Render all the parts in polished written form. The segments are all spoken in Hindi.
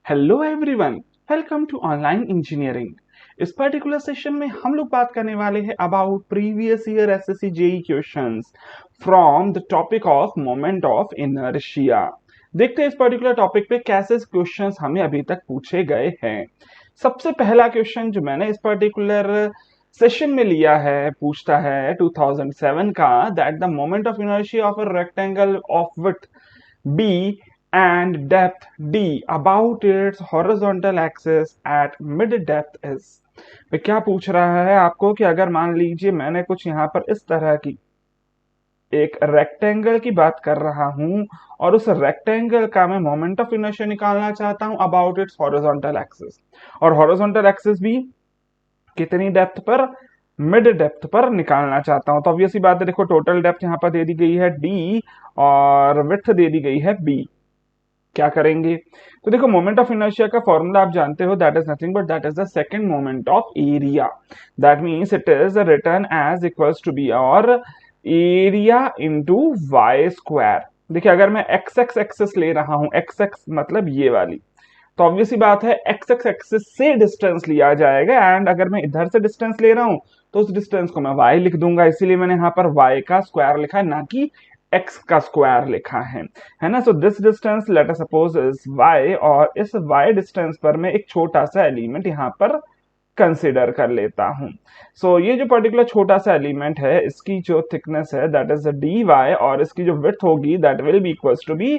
Hello everyone, welcome to online engineering. इस पर्टिकुलर सेशन में हम लोग बात करने वाले हैं about previous year SSC JE questions from the topic of moment of inertia. देखते हैं इस पर्टिकुलर टॉपिक पे कैसे क्वेश्चंस हमें अभी तक पूछे गए हैं। सबसे पहला क्वेश्चन जो मैंने इस पर्टिकुलर सेशन में लिया है पूछता है 2007 का, that the moment of inertia of a rectangle of width B and depth D about its horizontal axis at mid depth is। वे क्या पूछ रहा है आपको कि अगर मान लीजिए मैंने कुछ यहाँ पर इस तरह की एक रेक्टेंगल की बात कर रहा हूं और उस रेक्टेंगल का मैं मोमेंट ऑफ इनर्शिया निकालना चाहता हूं अबाउट इट्स हॉरिजॉन्टल एक्सिस, और हॉरिजॉन्टल एक्सिस भी कितनी डेप्थ पर, मिड डेप्थ पर निकालना चाहता हूं। तो ऑब्वियसली बात है, देखो टोटल डेप्थ यहाँ पर दे दी गई है डी और विड्थ दे दी गई है बी। क्या करेंगे? तो देखो मोमेंट ऑफ इनर्शिया का फॉर्मूला आप जानते हो, that is nothing but that is the second moment of area. That means it is written as equals to be और एरिया इनटू वाई स्क्वायर। देखिए अगर मैं एक्स एक्स एक्सिस ले रहा हूं, एक्स एक्स मतलब ये वाली, तो ऑब्वियसली बात है एक्स एक्स एक्सिस से डिस्टेंस लिया जाएगा, एंड अगर मैं इधर से डिस्टेंस ले रहा हूं तो उस डिस्टेंस को मैं y लिख दूंगा, इसीलिए मैंने यहाँ पर y का स्क्वायर लिखा है, ना कि x का स्क्वायर लिखा है ना। So this distance late us suppose is y, और इस y डिस्टेंस पर मैं एक छोटा सा एलिमेंट यहाँ पर कंसिडर कर लेता हूं। सो ये जो पर्टिकुलर छोटा सा एलिमेंट है, इसकी जो थिकनेस है दैट इज dy, और इसकी जो विड्थ होगी that will be equals to be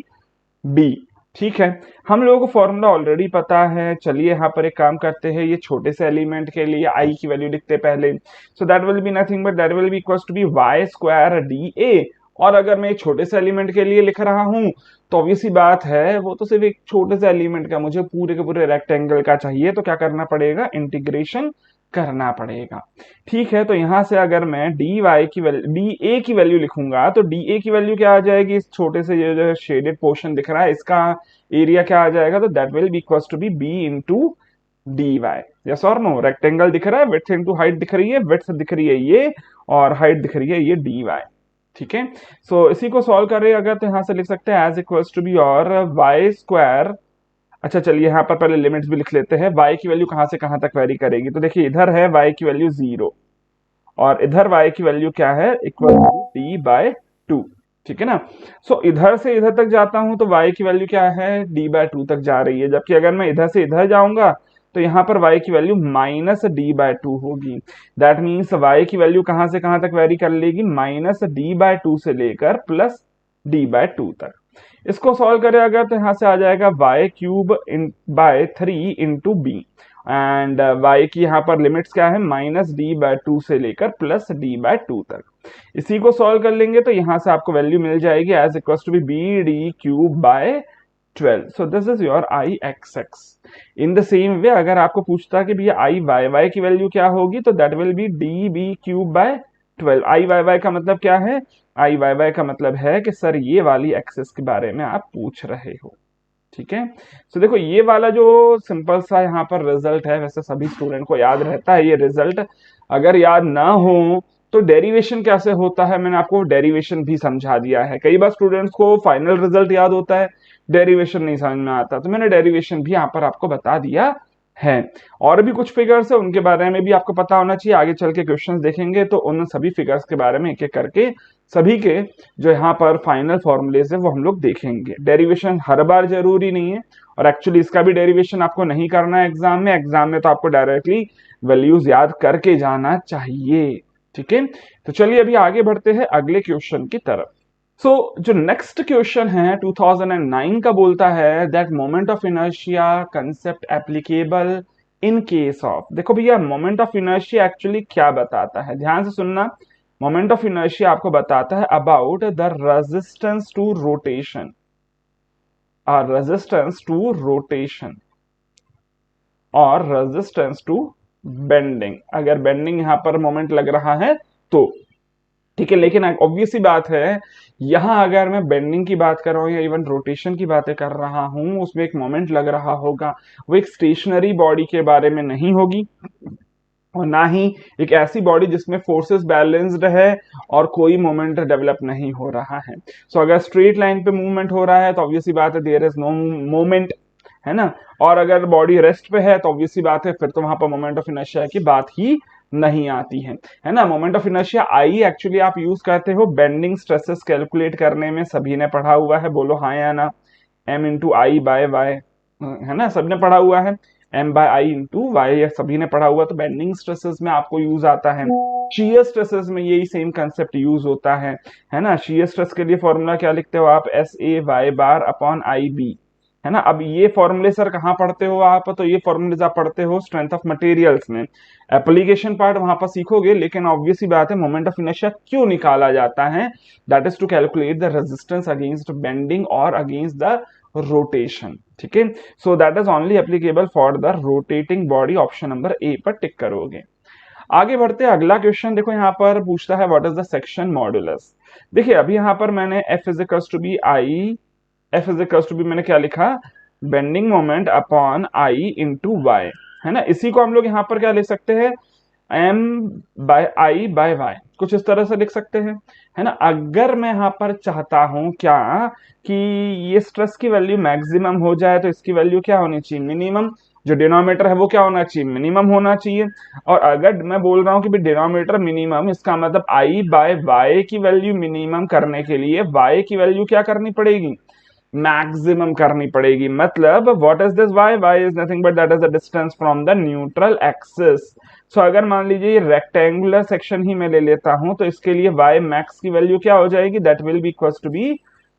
b। ठीक है, हम लोगों को फॉर्मूला ऑलरेडी पता है। चलिए यहाँ पर एक काम करते हैं, ये छोटे से एलिमेंट के लिए आई की वैल्यू लिखते पहले। So that will be nothing but that will be equals to be y square d a. और अगर मैं एक छोटे से एलिमेंट के लिए लिख रहा हूं तो ऑब्वियसली बात है वो तो सिर्फ एक छोटे से एलिमेंट का, मुझे पूरे के पूरे रेक्टेंगल का चाहिए, तो क्या करना पड़ेगा, इंटीग्रेशन करना पड़ेगा। ठीक है, तो यहां से अगर मैं डी वाई की वैल्यू, डी ए की वैल्यू लिखूंगा तो डी ए की वैल्यू क्या आ जाएगी, इस छोटे से ये जो शेडेड पोर्शन दिख रहा है इसका एरिया क्या आ जाएगा, तो that will be equals to be b into d y. Yes और नो, रेक्टेंगल दिख रहा है, विड्थ इंटू हाइट दिख रही है, विड्थ दिख रही है ये और हाइट दिख रही है ये डी वाई। ठीक है, सो इसी को सॉल्व कर रहे हैं अगर, तो यहां से लिख सकते हैं एज इक्वल्स टू बी और वाई स्क्वायर। अच्छा चलिए यहाँ पर पहले लिमिट्स भी लिख लेते हैं, y की वैल्यू कहां से कहां तक वेरी करेगी। तो देखिए इधर है y की वैल्यू 0 और इधर y की वैल्यू क्या है, इक्वल टू डी बाय 2। ठीक है ना। सो इधर से इधर तक जाता हूं तो y की वैल्यू क्या है, डी बाय 2 तक जा रही है, जबकि अगर मैं इधर से इधर जाऊंगा तो यहाँ पर y की वैल्यू माइनस डी बाय 2 होगी। दैट मीन्स y की वैल्यू कहां से कहां तक वेरी कर लेगी, माइनस डी बाय 2 से लेकर प्लस डी बाय 2 तक। इसको सॉल्व करें अगर तो यहां से आ जाएगा y cube in by 3 into b, and y की यहाँ पर लिमिट्स क्या है, माइनस डी बाय 2 से लेकर प्लस डी बाय 2 तक। इसी को सॉल्व कर लेंगे तो यहां से आपको वैल्यू मिल जाएगी as equal to be d cube by 12। So this is your I x x. In the same way अगर आपको पूछता कि भैया आई वाई वाई की वैल्यू क्या होगी, तो that will be d b cube by 12। I Y y का मतलब क्या है, आई वाई वाई का मतलब है कि सर ये वाली एक्सेस के बारे में आप पूछ रहे हो। ठीक है, तो देखो ये वाला जो सिंपल सा यहाँ पर रिजल्ट है, वैसे सभी स्टूडेंट को याद रहता है ये रिजल्ट। अगर याद ना हो तो डेरिवेशन कैसे होता है, मैंने आपको डेरिवेशन भी समझा दिया है। कई बार स्टूडेंट्स को फाइनल रिजल्ट याद होता है, डेरिवेशन नहीं समझ में आता, तो मैंने डेरिवेशन भी यहाँ पर आपको बता दिया है। और भी कुछ फिगर्स है उनके बारे में भी आपको पता होना चाहिए, आगे चल के क्वेश्चंस देखेंगे तो उन सभी फिगर्स के बारे में एक एक करके सभी के जो यहाँ पर फाइनल फॉर्मूलेज है वो हम लोग देखेंगे। डेरिवेशन हर बार जरूरी नहीं है, और एक्चुअली इसका भी डेरिवेशन आपको नहीं करना है एग्जाम में। एग्जाम में तो आपको डायरेक्टली वैल्यूज याद करके जाना चाहिए। ठीक है, तो चलिए अभी आगे बढ़ते हैं अगले क्वेश्चन की तरफ। जो नेक्स्ट क्वेश्चन है 2009 का बोलता है that moment of inertia concept applicable in case of. देखो भैया मोमेंट ऑफ इनर्शिया एक्चुअली क्या बताता है, ध्यान से सुनना। मोमेंट ऑफ इनर्शिया आपको बताता है about the resistance to rotation, resistance to rotation और रेजिस्टेंस टू बेंडिंग। अगर बेंडिंग यहां पर मोमेंट लग रहा है तो ठीक है, लेकिन ऑब्वियसली बात है यहां अगर मैं बेंडिंग की बात कर रहा हूं या इवन रोटेशन की बातें कर रहा हूं, उसमें एक मोमेंट लग रहा होगा, वो एक स्टेशनरी बॉडी के बारे में नहीं होगी, और ना ही एक ऐसी बॉडी जिसमें फोर्सेस बैलेंस्ड है और कोई मोमेंट डेवलप नहीं हो रहा है। सो अगर स्ट्रेट लाइन पे मूवमेंट हो रहा है तो ऑब्वियसली बात है देयर इज नो मोमेंट, है ना। और अगर बॉडी रेस्ट पे है तो ऑब्वियसली बात है फिर तो वहां पर मोमेंट ऑफ इनर्शिया की बात ही नहीं आती है ना। Moment of inertia I actually आप यूज करते हो बेंडिंग स्ट्रेसेस कैलकुलेट करने में, सभी ने पढ़ा हुआ है, बोलो हाँ या ना। M into I by Y, है ना, सबने पढ़ा हुआ है। एम बाय आई इंटू वाई सभी ने पढ़ा हुआ, तो बेंडिंग स्ट्रेसेस में आपको यूज आता है। शीयर स्ट्रेसेस में यही सेम कंसेप्ट यूज होता है ना। शीयर स्ट्रेस के लिए फॉर्मूला क्या लिखते हो आप, S A y bar upon I b, है ना। अब ये फॉर्मूले सर कहाँ पढ़ते हो आप, तो ये फॉर्मूलेज आप पढ़ते हो स्ट्रेंथ ऑफ मटेरियल्स में। एप्लीकेशन पार्ट वहां पर सीखोगे, लेकिन ऑब्वियसली बात है मोमेंट ऑफ इनर्शिया क्यों निकाला जाता है, that is to calculate the resistance against bending और अगेंस्ट द रोटेशन, ठीक है। So that is only applicable for the rotating body, option number A पर टिक करोगे। आगे बढ़ते हैं, अगला क्वेश्चन देखो यहाँ पर पूछता है what is the section modulus. देखिए अभी यहाँ पर मैंने f is equals to be I, f is equals to be मैंने क्या लिखा, bending moment upon I into y, है ना। इसी को हम लोग यहाँ पर क्या लिख सकते हैं, M bye I by Y, कुछ इस तरह से लिख सकते हैं, है ना। अगर मैं यहाँ पर चाहता हूं क्या कि ये स्ट्रेस की वैल्यू मैक्सिमम हो जाए तो इसकी वैल्यू क्या होनी चाहिए, मिनिमम। जो डिनोमिनेटर है वो क्या होना चाहिए, मिनिमम होना चाहिए। और अगर मैं बोल रहा हूं कि भी डिनोमिनेटर मिनिमम, इसका मतलब आई बाय वाई की वैल्यू मिनिमम करने के लिए वाई की वैल्यू क्या करनी पड़ेगी, मैक्सिमम करनी पड़ेगी। मतलब what is this Y, Y is nothing but that is the distance from the neutral axis. So अगर मान लीजिए ये रेक्टेंगुलर सेक्शन ही मैं ले लेता हूं तो इसके लिए वाई मैक्स की वैल्यू क्या हो जाएगी, that will be equals to be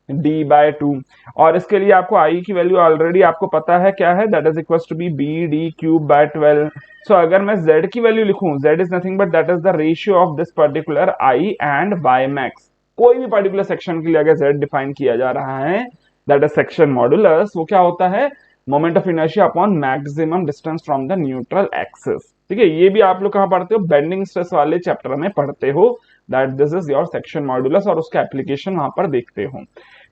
d by 2। और इसके लिए आपको आई की वैल्यू ऑलरेडी आपको पता है क्या है, that is equals to be b d cube by 12। So अगर मैं z की वैल्यू लिखूं, z is nothing but that is the ratio of this particular I and y max. कोई भी पर्टिकुलर सेक्शन के लिए अगर z डिफाइन किया जा रहा है, दैट इज सेक्शन मॉडुलस, वो क्या होता है, moment of inertia upon maximum distance from the neutral axis, ठीक है। ये भी आप लोग कहां पढ़ते हो, बेंडिंग स्ट्रेस वाले चैप्टर में पढ़ते हो, that this is your section modulus, और उसका एप्लीकेशन वहां पर देखते हो।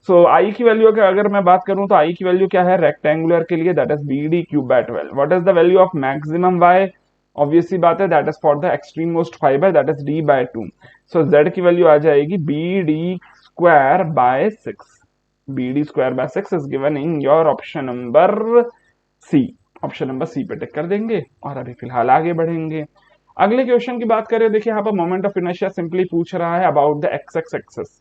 सो आई की वैल्यू अगर मैं बात करूं तो आई की वैल्यू क्या है रेक्टेंगुलर के लिए, that is b d cube by 12। What is the value of maximum y, obviously बात है that is for the extreme most fibre, that is d by 2। So z की वैल्यू आ जाएगी b d square by 6, b d square by 6 is given in your option number C. Option number C पे टिक कर देंगे और अभी फिलहाल आगे बढ़ेंगे। अगले क्वेश्चन की बात करें, देखिए यहाँ पर मोमेंट ऑफ इनर्शिया सिंपली पूछ रहा है about the x x axis.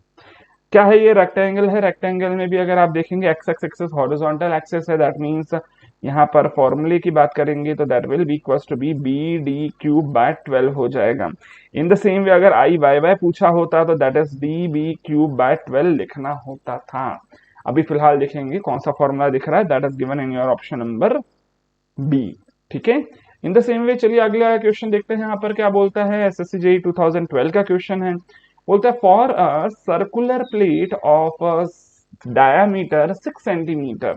क्या है, ये रेक्टेंगल है, रेक्टेंगल में भी अगर आप देखेंगे x x axis horizontal axis है, दैट मींस यहाँ पर फॉर्मूले की बात करेंगे तो that will be equals to be b d cube by 12 हो जाएगा। इन द सेम वे अगर आई वाई वाई पूछा होता तो that is d b cube by 12 लिखना होता था। अभी फिलहाल देखेंगे कौन सा फॉर्मूला दिख रहा है, that is given in your option number b, ठीक है। इन द सेम वे चलिए अगला क्वेश्चन देखते हैं, यहाँ पर क्या बोलता है, एसएससी जेईई 2012 का क्वेश्चन है। बोलता है for a circular plate of diameter 6 centimetre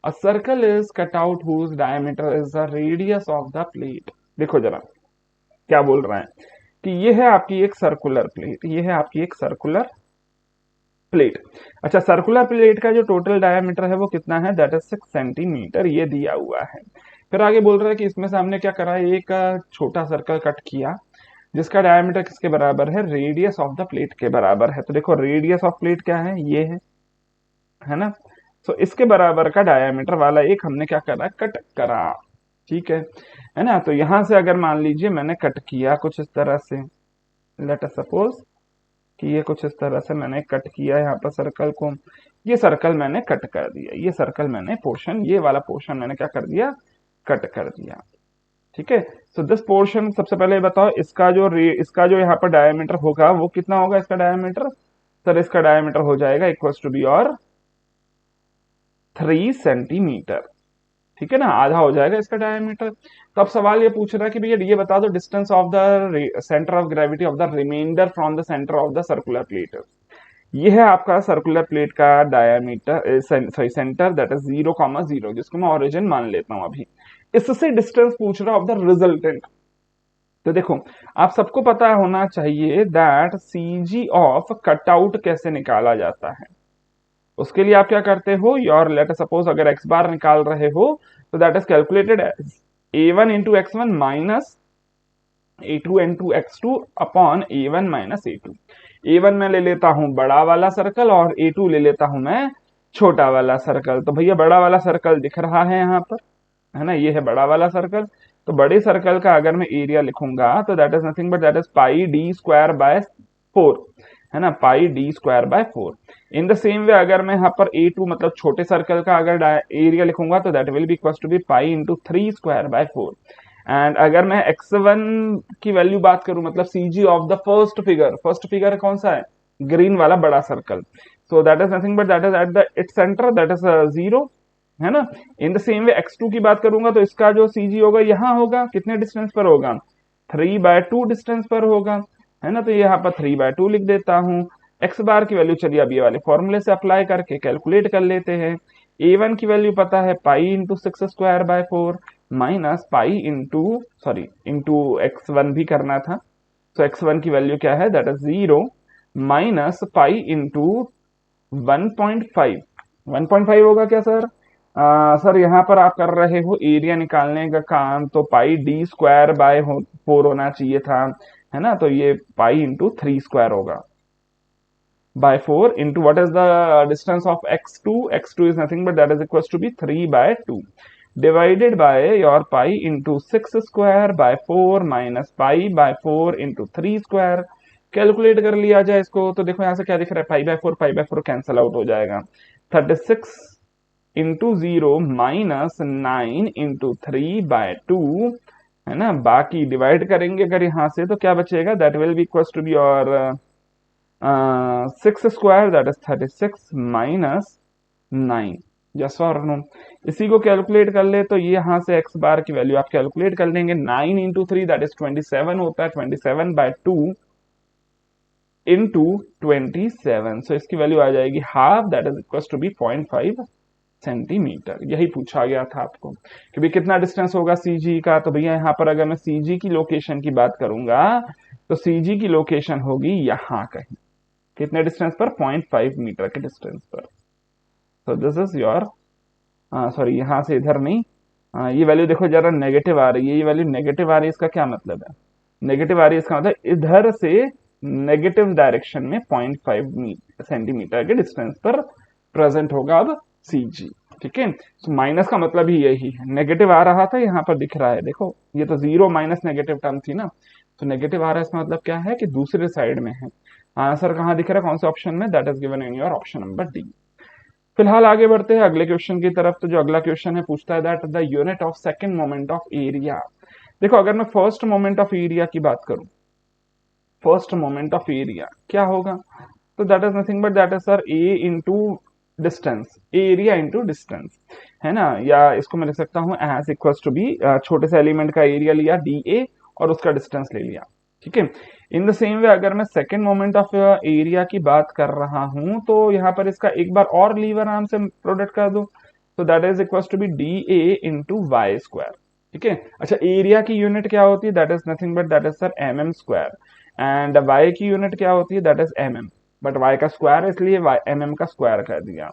a circle is cut out whose diameter is the radius of the plate. देखो जरा क्या बोल रहा है कि ये है आपकी एक सर्कुलर प्लेट, ये है आपकी एक सर्कुलर प्लेट। अच्छा, सर्कुलर प्लेट का जो टोटल डायमीटर है वो कितना है, दैट इज 6 सेंटीमीटर, ये दिया हुआ है। फिर आगे बोल रहा है कि इसमें से हमने क्या करा, एक छोटा सर्कल कट किया जिसका डायमीटर किसके बराबर है, रेडियस ऑफ द प्लेट के बराबर है। तो देखो रेडियस ऑफ प्लेट क्या है, ये है ना। तो इसके बराबर का डायमीटर वाला एक हमने क्या करा, कट करा, ठीक है ना। तो यहां से अगर मान लीजिए मैंने कट किया कुछ इस तरह से, लेट अस सपोज कि ये कुछ इस तरह से मैंने कट किया यहाँ पर सर्कल को, ये सर्कल मैंने कट कर दिया, ये सर्कल मैंने पोर्शन, ये वाला पोर्शन मैंने क्या कर दिया, कट कर दिया, ठीक है। सो दिस पोर्शन, सबसे पहले बताओ इसका जो यहाँ पर डायमीटर होगा वो कितना होगा, इसका डायमीटर, सर इसका डायमीटर हो जाएगा इक्वल्स टू बी और 3 सेंटीमीटर, ठीक है ना, आधा हो जाएगा इसका डायमीटर। तो अब सवाल ये पूछ रहा है कि भैया ये बता दो distance of the centre of gravity of the remainder from the centre of the circular plate. ये है आपका सर्कुलर प्लेट का diameter, sorry centre, that is 0,0, जिसको मैं ओरिजिन मान लेता हूं अभी। इससे डिस्टेंस पूछ रहा ऑफ द रिजल्टेंट। तो देखो आप सबको पता होना चाहिए दैट सीजी ऑफ कटआउट कैसे निकाला जाता है। उसके लिए आप क्या करते हो, योर लेट सपोज अगर एक्स बार निकाल रहे हो तो that is calculated as a1 into x1 minus a2 into x2 upon a1 minus a2। a1 में ले लेता हूं बड़ा वाला सर्कल और a2 ले लेता हूं मैं छोटा वाला सर्कल। तो भैया बड़ा वाला सर्कल दिख रहा है यहाँ पर, है ना, ये है बड़ा वाला सर्कल। तो बड़े सर्कल का अगर मैं एरिया लिखूंगा तो that is nothing but that is pi D square by 4, है ना, pi D square by 4। In the same way अगर मैं यहाँ पर A2 मतलब छोटे सर्कल का अगर एरिया लिखूंगा तो that will be equal to be pi into 3 square by 4। And अगर मैं x1 की वैल्यू बात करूं मतलब CG of the first figure कौन सा है, ग्रीन वाला बड़ा circle. So that is nothing but that is at the its centre, that is 0, है ना। इन द सेम वे x2 की बात करूंगा तो इसका जो CG होगा यहाँ होगा, कितने डिस्टेंस पर होगा, 3/2 डिस्टेंस पर होगा, है ना। तो यहाँ पर 3/2 लिख देता हूँ। x बार की वैल्यू चलिए अब ये वाले फॉर्मूले से अप्लाई करके कैलकुलेट कर लेते हैं। A1 की वैल्यू पता है pi into 6 square by 4 minus pi into x1 भी करना था। तो x1 की वैल्यू क्या है, that is 0 minus pi into 1.5। 1.5 होगा क्या सर? सर यहाँ पर आप कर रहे हो एरिया निकालने का काम, तो पाई डी स्क्वायर बाय 4 होना चाहिए था, है ना। तो ये पाई इंटू 3 स्क्वायर होगा by 4 into what is the distance of x2? x2 is nothing but that is equals to be 3/2 divided by your pi into 6 square by 4 minus pi by 4 into 3 square। Calculate कर लिया जाए इसको तो देखो यहाँ से क्या दिख रहा है, पाई बाय 4 कैंसल आउट हो जाएगा। 36 इंटू 0 माइनस 9 इंटू 3/2, है ना। बाकी डिवाइड करेंगे अगर यहाँ से तो क्या बचेगा, that will be equals to be और 6 square that is 36 minus 9, yes और नो। इसी को कैलकुलेट कर ले तो ये यहाँ से x बार की वैल्यू आप कैलकुलेट कर लेंगे, 9 इंटू 3 दैट इज 27 होता है, 27/2 इंटू 27। सो इसकी वैल्यू आ जाएगी half, that is equal to be 0.5 centimetre. यही पूछा गया था आपको कि भाई कितना डिस्टेंस होगा CG का। तो भैया यहाँ पर अगर मैं CG की लोकेशन की बात करूंगा तो CG की लोकेशन होगी यहाँ कहीं, कितने डिस्टेंस पर, 0.5 मीटर के डिस्टेंस पर। तो दिस इज योर सॉरी यहाँ से इधर नहीं, ये वैल्यू देखो जरा नेगेटिव आ रही है, ये वैल्यू नेगेटिव आ रही है, इसका क्या मतलब है, नेगेटिव आ रही है इसका मतलब इधर से नेगेटिव डायरेक्शन में 0.5 सेंटीमीटर के डिस्टेंस पर प्रेजेंट होगा अब CG, ठीक है। तो माइनस का मतलब ही यही है, नेगेटिव आ रहा था यहाँ पर दिख रहा है, देखो ये तो 0 माइनस नेगेटिव टर्म थी ना, तो नेगेटिव आ रहा है इसका मतलब क्या है कि दूसरे साइड में है। आंसर कहाँ दिख रहा है, कौन से ऑप्शन में, that is given in your option number D. फिलहाल आगे बढ़ते हैं अगले क्वेश्चन की तरफ। तो जो अगला क्वेश्चन है पूछता है that the unit of second moment of area. देखो अगर मैं फर्स्ट मोमेंट ऑफ एरिया की बात करूं, फर्स्ट मोमेंट ऑफ एरिया क्या होगा, तो that is nothing but that is sir A into distance, area into distance, है ना। या इसको मैं लिख सकता हूं एज इक्वल्स टू बी, छोटे से एलिमेंट का एरिया लिया DA और उसका डिस्टेंस ले लिया, ठीक है। इन द सेम वे अगर मैं सेकेंड मोमेंट ऑफ एरिया की बात कर रहा हूं तो यहाँ पर इसका एक बार और लीवर आर्म से प्रोडक्ट कर दो, तो that is equal to be DA into y square, ठीक है। अच्छा एरिया की यूनिट क्या होती है, that is nothing but that is sir mm square, and y की यूनिट क्या होती है, that is mm, but y का स्क्वायर इसलिए mm का स्क्वायर कर दिया।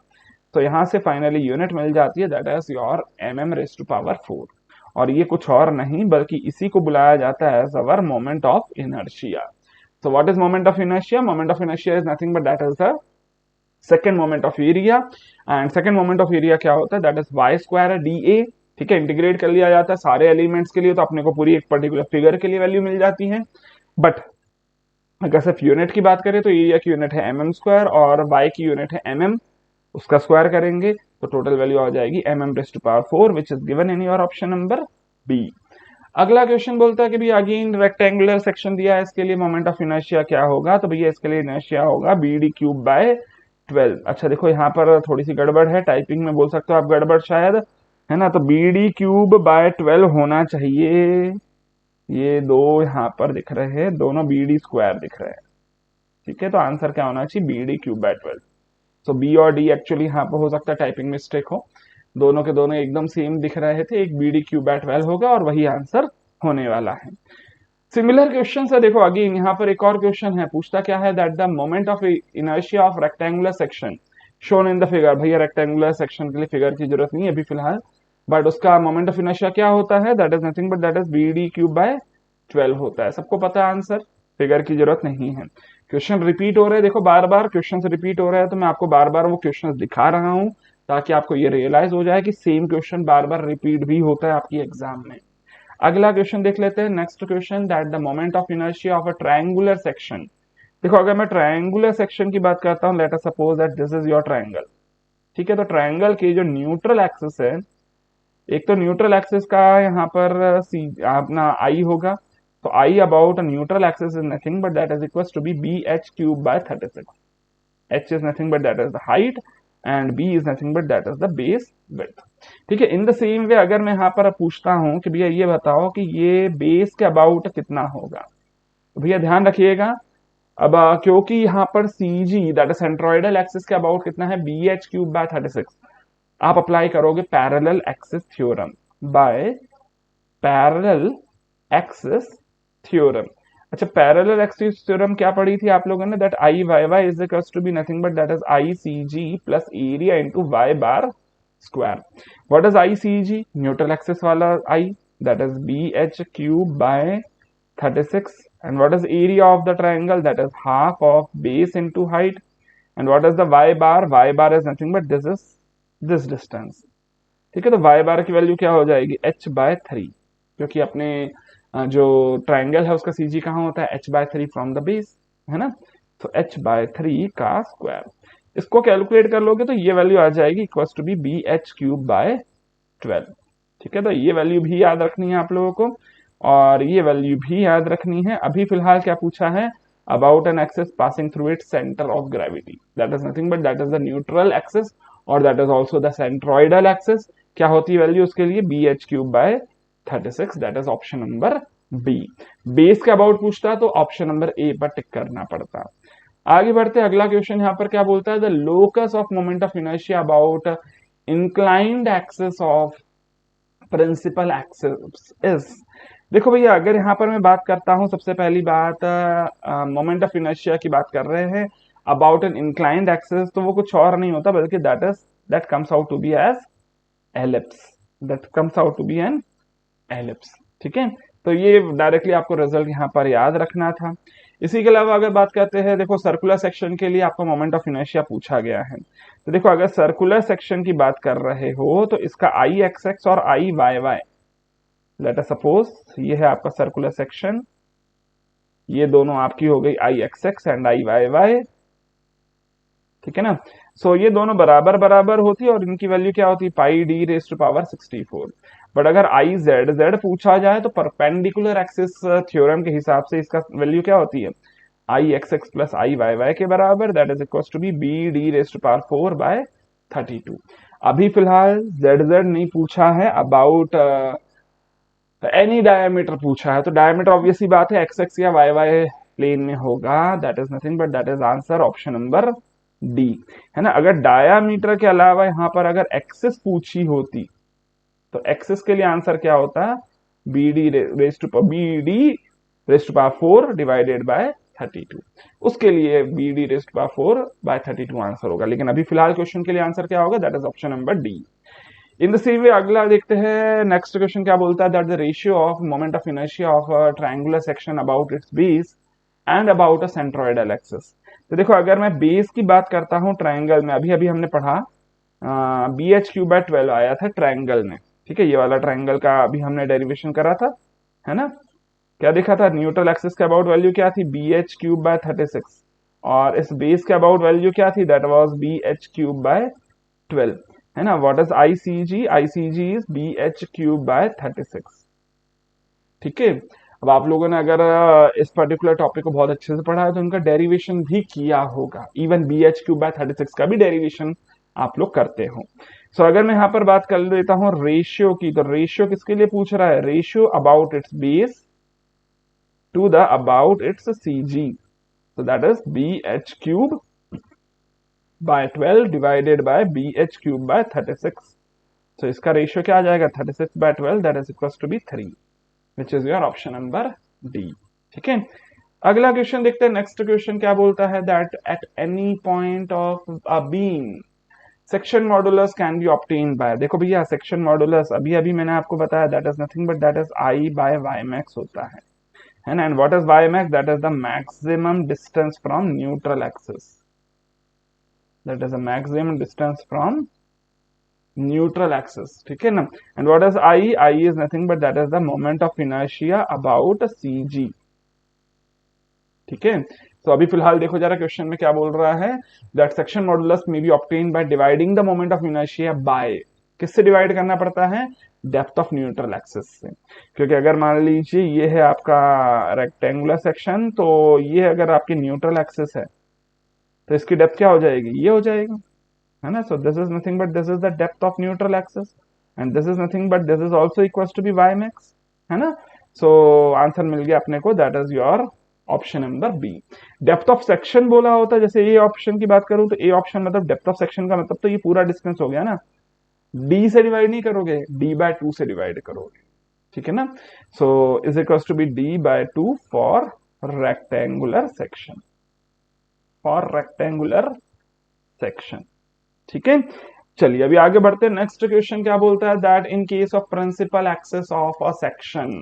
तो यहाँ से फाइनली यूनिट मिल जाती है, दैट इज योर mm⁴, और ये कुछ और नहीं बल्कि इसी को बुलाया जाता है as our moment of inertia. So what is moment of inertia? Moment of inertia is nothing but that is the second moment of area, and second moment of area क्या होता है, that is y square dA, ठीक है। इंटीग्रेट कर लिया जाता है सारे एलिमेंट्स के लिए तो अपने को पूरी एक पर्टिकुलर फिगर के लिए वैल्यू मिल जाती है। बट अगर सिर्फ यूनिट की बात करें तो एरिया की यूनिट है mm स्क्वायर और y की यूनिट है mm, उसका स्क्वायर करेंगे तो टोटल वैल्यू आ जाएगी mm⁴, which is given in your option number b. अगला क्वेश्चन बोलता है कि भैया अगेन रेक्टेंगुलर सेक्शन दिया है, इसके लिए मोमेंट ऑफ इनर्शिया क्या होगा, तो भैया इसके लिए इनर्शिया होगा BD³/12। अच्छा देखो यहाँ पर थोड़ी सी गड़बड़ है, टाइपिंग में बोल सकते हो आप गड़बड़ शायद, है ना। तो BD³/12 होना चाहिए, ये दो यहाँ पर दिख रहे हैं, दोनों BD² दिख रहे हैं, ठीक है। तो आंसर क्या होना चाहिए, BD³/12। सो B और D एक्चुअली यहाँ पर हो सकता है टाइपिंग मिस्टेक हो, दोनों के दोनों एकदम सेम दिख रहे थे, एक BD³/12 होगा और वही आंसर होने वाला है। सिमिलर क्वेश्चन है, देखो अगेन यहाँ पर एक और क्वेश्चन है, पूछता क्या है, that the moment of inertia of rectangular section shown in the figure. भैया रेक्टेंगुलर सेक्शन के लिए फिगर की जरूरत नहीं है अभी फिलहाल, बट उसका मोमेंट ऑफ इनर्शिया क्या होता है, that is nothing but that is BD³/12 होता है। सबको पता है आंसर, फिगर की जरूरत नहीं है। क्वेश्चन रिपीट हो रहे हैं, देखो बार बार क्वेश्चन रिपीट हो रहे हैं, तो मैं आपको बार बार वो क्वेश्चन दिखा रहा हूं ताकि आपको ये रियलाइज हो जाए कि सेम क्वेश्चन बार बार रिपीट भी होता है आपकी एग्जाम में। अगला क्वेश्चन देख लेते हैं, next question, that the moment of inertia of a triangular section. देखो अगर मैं ट्रायंगुलर सेक्शन की बात करता हूं, late us suppose that this is your triangle. ठीक है, तो ट्रायंगल की जो न्यूट्रल एक्सिस है, एक तो न्यूट्रल एक्सिस का यहाँ पर सी अपना आई होगा, तो I about neutral axis is nothing but that is equal to be b H cube by 36। H is nothing but that is the height and b is nothing but that is the base width. ठीक है, इन द सेम वे अगर मैं यहाँ पर पूछता हूं कि भैया ये बताओ कि ये बेस के अबाउट कितना होगा, तो भैया ध्यान रखिएगा, अब क्योंकि यहाँ पर सी जी दैट इज सेंट्रोइडल एक्सिस के अबाउट कितना है, बी एच क्यूब बाय 36, आप अप्लाई करोगे parallel axis theorem by parallel axis theorem. अच्छा, पैरेलल एक्सिस थ्योरम क्या पढ़ी थी आप लोगों ने, that I Y Y is equals to be nothing but that is I C G plus area into Y bar square. What is I C G, neutral axis वाला I, that is B H cube by 36, and what is area of the triangle, that is half of base into height, and what is the y bar, y bar is nothing but this is this distance। ठीक है, तो y bar की वैल्यू क्या हो जाएगी, h बाय 3, क्योंकि अपने जो ट्राइंगल है उसका cg कहाँ होता है, h by 3 from the base, है ना, तो h बाय 3 का स्क्वायर, इसको कैलकुलेट कर लोगे तो ये वैल्यू आ जाएगी equal to be b H cube by 12। ठीक है, तो ये वैल्यू भी याद रखनी है आप लोगों को, और ये वैल्यू भी याद रखनी है। अभी फिलहाल क्या पूछा है, about an axis passing through its centre of gravity, that is nothing but that is the neutral axis और that is also the centroidal axis. क्या होती है वैल्यू उसके लिए, B H cube by 36, that is option number B. Base के अबाउट पूछता तो ऑप्शन नंबर ए पर टिक करना पड़ता। आगे बढ़ते, अगला क्वेश्चन यहाँ पर क्या बोलता है, the locus of moment of inertia about inclined axis of principal axis is. देखो भैया अगर यहाँ पर मैं बात करता हूं, सबसे पहली बात मोमेंट ऑफ इनर्शिया की बात कर रहे हैं अबाउट एन इंक्लाइंड एक्सिस, तो वो कुछ और नहीं होता बल्कि that comes out to be as ellipse, that comes out to be an ellipse. ठीक है, तो ये डायरेक्टली आपको रिजल्ट यहाँ पर याद रखना था। इसी के अलावा अगर बात करते हैं, देखो सर्कुलर सेक्शन के लिए आपका मोमेंट ऑफ इनर्शिया पूछा गया है, तो देखो अगर सर्कुलर सेक्शन की बात कर रहे हो तो इसका आई एक्स एक्स और I Y Y, let us suppose ये है आपका सर्कुलर सेक्शन, ये दोनों आपकी हो गई I x X and I Y Y. ठीक है ना, सो ये दोनों बराबर बराबर होती है और इनकी वैल्यू क्या होती है, pi D raise to power 64। But अगर आई जेड जेड पूछा जाए तो परपेंडिकुलर एक्सिस थ्योरम के हिसाब से इसका वैल्यू क्या होती है, I x x plus I Y y के बराबर, that is equal to be b d raise to power 4 by 32। अभी फिलहाल जेड जेड नहीं पूछा है, अबाउट एनी डायमीटर पूछा है, तो डायमीटर ऑब्वियसली बात है एक्स एक्स या वाई वाई प्लेन में होगा, that is nothing but that is answer option number D, है ना। अगर डायामीटर के अलावा यहाँ पर अगर एक्सिस पूछी होती तो एक्सिस के लिए आंसर क्या होता, b d raise to power 4 divided by 32, उसके लिए b d raise to power 4 by 32 answer होगा। लेकिन अभी फिलहाल क्वेश्चन के लिए आंसर क्या होगा, that is option number D. In the same वे अगला देखते हैं, नेक्स्ट क्वेश्चन क्या बोलता है, that the ratio of moment of inertia of a triangular section about its base and about a centroidal axis. तो देखो अगर मैं बेस की बात करता हूं ट्रायंगल में, अभी अभी हमने पढ़ा बी एच क्यूब बाय 12 आया था ट्रायंगल में। ठीक है, ये वाला ट्रायंगल का अभी हमने डेरिवेशन करा था, है ना। क्या देखा था, न्यूट्रल एक्सिस के अबाउट वैल्यू क्या थी, बी एच क्यूब बाय 36, और इस बेस के अबाउट वैल्यू क्या थी, that was b H cube by 12, है ना। What is I CG, I CG is B H cube by 36। ठीक है, अब आप लोगों ने अगर इस पर्टिकुलर टॉपिक को बहुत अच्छे से पढ़ा है तो इनका डेरिवेशन भी किया होगा, even be H cube by 36 का भी डेरिवेशन आप लोग करते हो। सो अगर मैं यहाँ पर बात कर लेता हूँ रेशियो की, तो रेशियो किसके लिए पूछ रहा है, ratio about its base to the about its CG, so that is bh cube by 12 divided by bh cube by 36। so इसका रेशियो क्या आ जाएगा, 36 by 12 that is equals to be 3, which is your option number D। ठीक है, अगला क्वेश्चन देखते हैं, नेक्स्ट क्वेश्चन क्या बोलता है, that at any point of a beam section modulus can be obtained by. देखो भैया सेक्शन मॉडुलस अभी अभी मैंने आपको बताया, that is nothing but that is I by y max होता है। है ना। And what is y max, that is the maximum distance from neutral axis, that is the maximum distance from neutral axis, ठीक है ना। And what is I, I is nothing but that is the moment of inertia about C G, ठीक है। तो अभी फिलहाल देखो जरा क्वेश्चन में क्या बोल रहा है, that section modulus may be obtain by dividing the moment of inertia by, किससे डिवाइड करना पड़ता है, डेप्थ ऑफ न्यूट्रल एक्सिस से। क्योंकि अगर मान लीजिए ये है आपका रेक्टेंगुलर सेक्शन, तो ये अगर आपकी न्यूट्रल एक्सिस है तो इसकी डेप्थ क्या हो जाएगी, ये हो जाएगी, है ना। So this is nothing but this is the depth of neutral axis and this is nothing but this is also equal to be y max, है ना। सो आंसर मिल गया अपने को, that is your option number B. Depth of section बोला होता है, जैसे ए ऑप्शन की बात करूं तो ए ऑप्शन मतलब डेप्थ ऑफ सेक्शन का मतलब तो ये पूरा डिस्टेंस हो गया ना, डी से डिवाइड नहीं करोगे, डी बाय टू से डिवाइड करोगे, ठीक है ना। So is equal to be d by two for rectangular section, for rectangular section, ठीक है। चलिए अभी आगे बढ़ते हैं, नेक्स्ट क्वेश्चन क्या बोलता है, that in case of principal axes of a section,